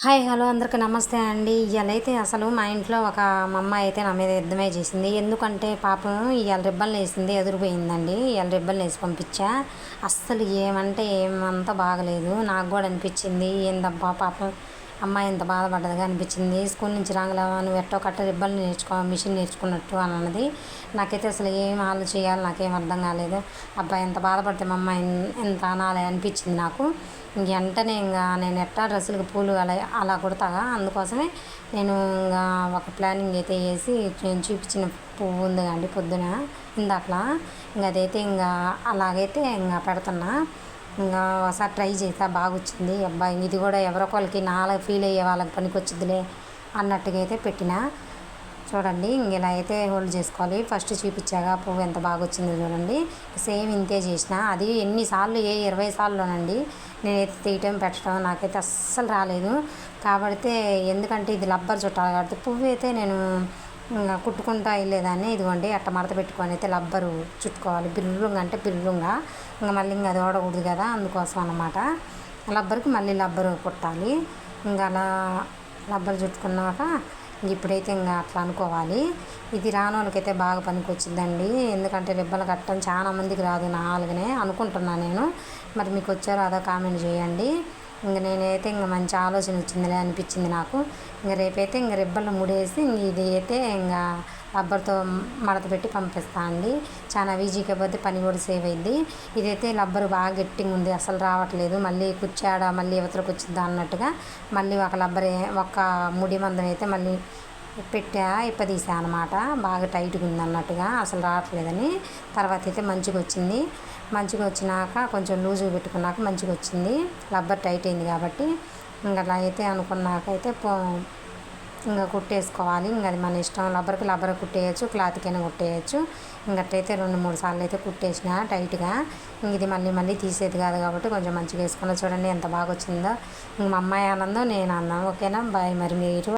Hi hello అందరికీ నమస్తే అండి. ఇవాళైతే అసలు మా ఇంట్లో మా అమ్మ అయితే నా మీద యుద్ధమే చేసింది. ఎందుకంటే పాపం ఇవాళ రిబ్బన్లు వేసింది ఎదురుపోయిందండి. ఇవాళ రిబ్బన్లు వేసి పంపించా. అస్సలు ఏమంటే ఏమంతా బాగలేదు. నాకు కూడా అనిపించింది, ఏందబ్బా పాపం అమ్మాయి ఎంత బాధపడ్డదిగా అనిపించింది. స్కూల్ నుంచి రాగలవా నువ్వు ఎట్టో కట్ట రిబ్బన్లు మిషన్ నేర్చుకున్నట్టు అని అన్నది. నాకైతే అసలు ఏం చేయాలి నాకేం అర్థం కాలేదు. అబ్బాయి ఎంత బాధపడితే మా అమ్మాయి ఎంత అనాలి అనిపించింది నాకు. వెంటనే నేను ఎట్టా డ్రెస్సులకు పూలు అలా కుడతాగా, అందుకోసమే నేను ఒక ప్లానింగ్ అయితే వేసి నేను చూపించిన పువ్వు ఉంది అండి పొద్దున ఇందాకలా, అదైతే అలాగైతే పెడుతున్నా. ఒకసారి ట్రై చేసా, బాగా వచ్చింది. అబ్బాయి ఇది కూడా ఎవరొకరికి నాలా ఫీల్ అయ్యే వాళ్ళకి పనికి వచ్చిందిలే అన్నట్టుగా అయితే పెట్టిన. చూడండి ఇలా అయితే హోల్డ్ చేసుకోవాలి. ఫస్ట్ చూపించాగా పువ్వు ఎంత బాగా వచ్చిందో చూడండి. సేమ్ ఇంతే చేసిన. అది ఎన్నిసార్లు 20 సార్లునండి నేనైతే తీయటం పెట్టడం, నాకైతే అస్సలు రాలేదు. కాబట్టి ఎందుకంటే ఇది లబ్బర్ చుట్టాలి కాబట్టి పువ్వు అయితే నేను కుట్టుకుంటా వెళ్ళేదాన్ని. ఇదిగోండి అట్ట మడత పెట్టుకొని అయితే లబ్బరు చుట్టుకోవాలి. బిర్రుంగా అంటే బిర్రుంగా మళ్ళీ అది ఓడకూడదు కదా, అందుకోసం అన్నమాట. లబ్బర్కి మళ్ళీ లబ్బరు కుట్టాలి. అలా లబ్బరు చుట్టుకున్నాక ఇప్పుడైతే అట్లా అనుకోవాలి. ఇది రాని వాళ్ళకైతే బాగా పనికి వచ్చిందండి. ఎందుకంటే రిబ్బన్లు కట్టడం చాలా మందికి రాదు, నాలుగునే అనుకుంటున్నాను నేను. మరి మీకు వచ్చారో అదో కామెంట్ చేయండి. నేనైతే మంచి ఆలోచన వచ్చిందిలే అనిపించింది నాకు. రేపైతే రిబ్బన్లు ముడేసి ఇది అయితే రబ్బర్తో మడత పెట్టి పంపిస్తా అండి. చాలా ఈజీగా పోతే పని కూడా సేవ్ అయింది. ఇదైతే రబ్బరు బాగా గట్టిగా ఉంది, అసలు రావట్లేదు. మళ్ళీ కుచ్చాడ మళ్ళీ యువతలకు వచ్చిద్దా అన్నట్టుగా మళ్ళీ ఒక ముడి మందం అయితే మళ్ళీ ఇప్పదీసా అనమాట. బాగా టైట్గా ఉంది అన్నట్టుగా, అసలు రావట్లేదని. తర్వాత అయితే మంచిగా వచ్చింది. మంచిగా వచ్చినాక కొంచెం లూజుగా పెట్టుకున్నాక మంచిగా వచ్చింది. రబ్బర్ టైట్ అయింది కాబట్టి అలా అయితే అనుకున్నాకైతే కుట్టేసుకోవాలి. అది మన ఇష్టం. రబ్బర్ కుట్టేయచ్చు, క్లాత్కైనా కుట్టేయచ్చు. అట్లయితే 2-3 సార్లు అయితే కుట్టేసిన టైట్గా. ఇది మళ్ళీ తీసేది కాదు కాబట్టి కొంచెం మంచిగా వేసుకున్నా. చూడండి ఎంత బాగా వచ్చిందో. మా అమ్మాయి ఆనందం, నేను ఆనందం. ఓకేనా, బాయ్. మరి మీరు